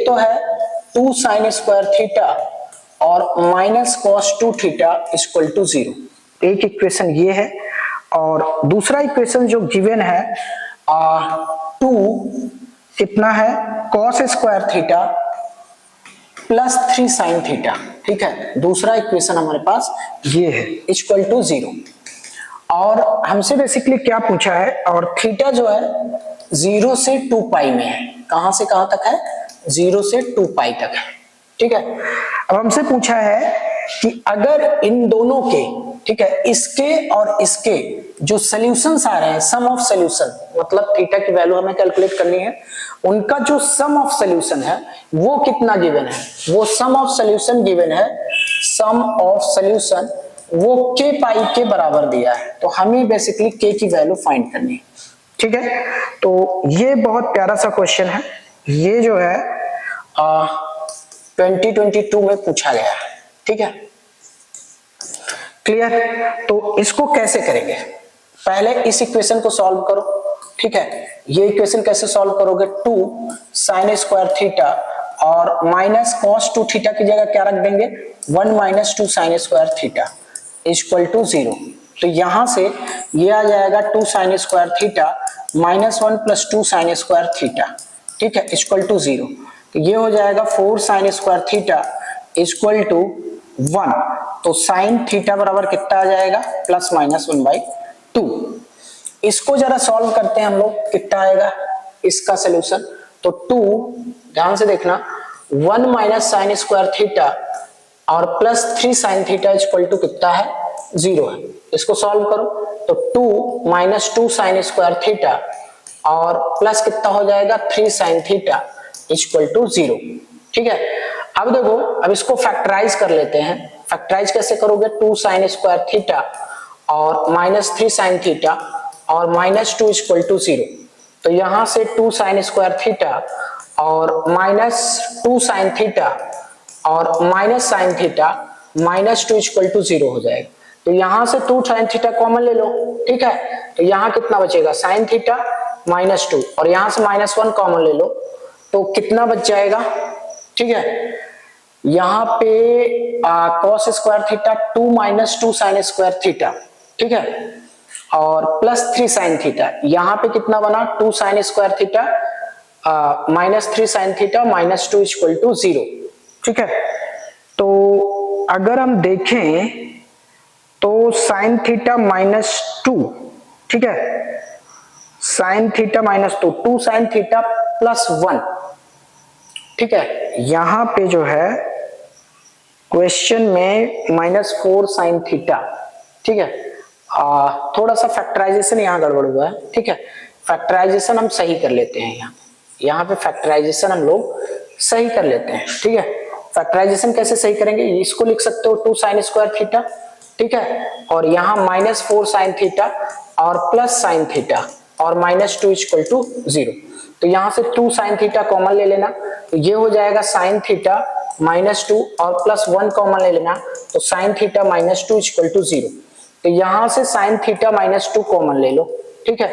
तो है 2 sin square theta और minus cos 2 theta equal to 0। एक इक्वेशन ये है और दूसरा इक्वेशन जो गिवन है 2 कितना है cos square theta plus 3 sin theta. ठीक है, दूसरा इक्वेशन हमारे पास ये है इक्वल टू 0। और हमसे बेसिकली क्या पूछा है, और थीटा जो है 0 से 2 पाई में है। कहां से कहां तक है? 0 से 2 पाई तक है। ठीक है, अब हमसे पूछा है कि अगर इन दोनों के, ठीक है, इसके और इसके जो सॉल्यूशंस आ रहे हैं, सम ऑफ सॉल्यूशन, मतलब थीटा की वैल्यू हमें कैलकुलेट करनी है, उनका जो सम ऑफ सॉल्यूशन है वो कितना गिवन है? वो सम ऑफ सॉल्यूशन गिवन है, सम ऑफ सॉल्यूशन वो k पाई के बराबर दिया है। तो हमें बेसिकली k की वैल्यू फाइंड करनी है। ठीक है, तो ये बहुत प्यारा सा क्वेश्चन है, ये जो है 2022 में पूछा गया है। ठीक है, क्लियर? तो इसको कैसे करेंगे? पहले इस इक्वेशन को सॉल्व करो। ठीक है, ये इक्वेशन कैसे सॉल्व करोगे? 2 sin स्क्वायर थीटा और माइनस कॉस 2 थीटा की जगह क्या रख देंगे? 1 minus 2 sin square theta equal to 0। तो यहां से ये आ जाएगा 2 sin square theta minus 1 plus 2 sin square theta. ठीक है, इक्वल टू 0। तो ये हो जाएगा 4 sin square theta equal to 1। तो साइन थीटा बराबर कितना आ जाएगा? Plus minus 1/2। इसको जरा सॉल्व करते हैं हम लोग, कितना आएगा इसका सोल्यूशन? तो 2, ध्यान से देखना, 1 माइनस साइन स्क्वायर थीटा और plus 3 sin theta equal to कितना है? 0 है। इसको सॉल्व करो तो 2 माइनस 2 sin स्क्वायर थीटा और प्लस कितना हो जाएगा? 3 sin थीटा इक्वल टू 0। ठीक है, अब देखो, अब इसको फैक्टराइज कर लेते हैं। फैक्टराइज कैसे करोगे? 2 sin स्क्वायर थीटा और माइनस 3 sin थीटा और माइनस 2 इक्वल टू 0। तो यहां से 2 sin स्क्वायर थीटा और माइनस 2 sin थीटा और minus sine theta minus 2 equal to 0 हो जाएगा। तो यहां से 2 sin थीटा कॉमन ले लो। ठीक है, तो यहां कितना बचेगा? साइन थीटा माइनस 2 और यहां से माइनस 1 कॉमन ले लो तो कितना बच जाएगा? ठीक है, यहां पे cos square theta 2 minus 2 sin square theta, ठीक है, और प्लस 3 sin थीटा। यहां पे कितना बना? 2 sin square theta minus 3 sin theta minus 2 equal to 0। ठीक है, तो अगर हम देखें तो साइन थीटा माइनस 2, ठीक है, sign theta minus 2 sin theta plus 1। ठीक है, यहां पे जो है क्वेश्चन में -4 sin थीटा। ठीक है, थोड़ा सा फैक्टराइजेशन यहाँ गड़बड़ हुआ है। ठीक है, फैक्टराइजेशन हम सही कर लेते हैं। यहाँ पे फैक्टराइजेशन हम लोग सही कर लेते हैं। ठीक है, फैक्टराइजेशन कैसे सही करेंगे? इसको लिख सकते हो 2 sin स्क्वायर थीटा, ठीक है, और यहाँ -4 sin थीटा और प्लस sin थीटा और माइनस 2 इक्वल टू 0। तो यहाँ से 2 sin थीटा कॉमन ले लेना, तो ये हो जाएगा sin थीटा -2 और प्लस 1 कॉमन ले लेना, तो sin थीटा -2 इक्वल टू 0। तो यहाँ से sin थीटा -2 कॉमन ले लो। ठीक है,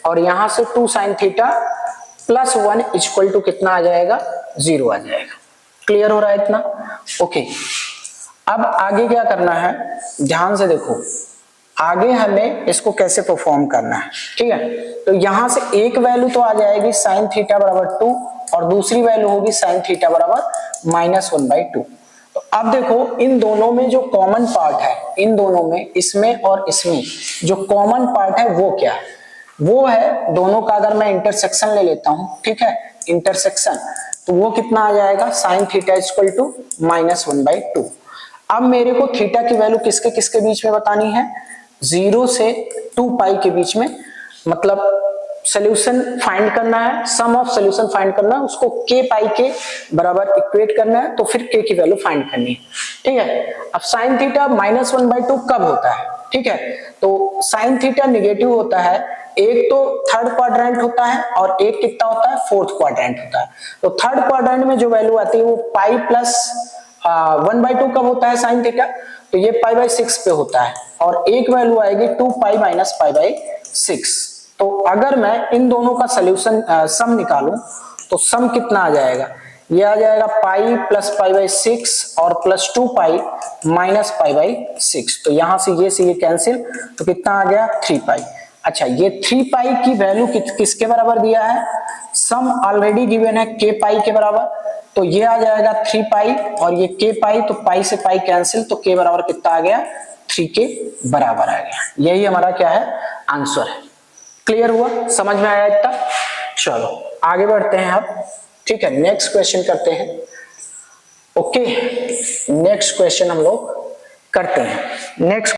और यहाँ से 2 sin theta plus 1 equal to कितना आ जाएगा? 0 आ जाएगा। क्लियर हो रहा है इतना? ओके, अब आगे क्या करना है, ध्यान से देखो, आगे हमें इसको कैसे परफॉर्म करना है। ठीक है, तो यहां से एक वैल्यू तो आ जाएगी साइन थीटा बराबर 2 और दूसरी वैल्यू होगी साइन थीटा बराबर -1/2। तो अब देखो, इन दोनों में जो कॉमन पार्ट है, इन दोनों में, इसमें और इसमें जो कॉमन पार्ट है वो क्या है? वो है दोनों का अगर मैं इंटरसेक्शन ले लेता हूं, ठीक है, इंटरसेक्शन, तो वो कितना आ जाएगा? Sine theta equal to -1/2। अब मेरे को थीटा की वैल्यू किसके किसके बीच में बतानी है? 0 से 2 पाई के बीच में, मतलब सोल्यूशन फाइंड करना है, सम ऑफ सोल्यूशन फाइंड करना है, उसको k पाई के बराबर इक्वेट करना है, तो फिर k की वैल्यू फाइंड करनी है। ठीक है, अब साइन थीटा -1/2 कब होता है? ठीक है, तो साइन थीटा निगेटिव होता है, एक तो थर्ड क्वाड्रेंट होता है और एक कितना होता है? फोर्थ क्वाड्रेंट होता है। तो थर्ड क्वाड्रेंट में जो वैल्यू आती है वो पाई प्लस 1/2 कब होता है साइन थीटा? तो ये π/6 पे होता है, और एक वैल्यू आएगी 2 पाई माइनस π/6। तो अगर मैं इन दोनों का सोल्यूशन सम निकालूं तो सम कितना आ जाएगा? ये आ जाएगा पाई प्लस पाई बाई 6 और plus 2 pi minus pi by 6। तो यहां से ये कैंसिल, तो कितना आ गया 3 पाई। अच्छा, ये 3 पाई की वैल्यू किसके बराबर दिया है, सम ऑलरेडी गिवन है के पाई के बराबर, तो ये आ जाएगा 3 पाई और ये के पाई, तो पाई से पाई कैंसिल, तो के बराबर कितना आ गया 3 के बराबर आ गया। यही हमारा क्या है आंसर है। क्लियर हुआ, समझ में आया इतना? चलो आगे बढ़ते हैं अब, ठीक है, नेक्स्ट क्वेश्चन करते हैं। ओके, नेक्स्ट क्वेश्चन हम लोग करते हैं। नेक्स्ट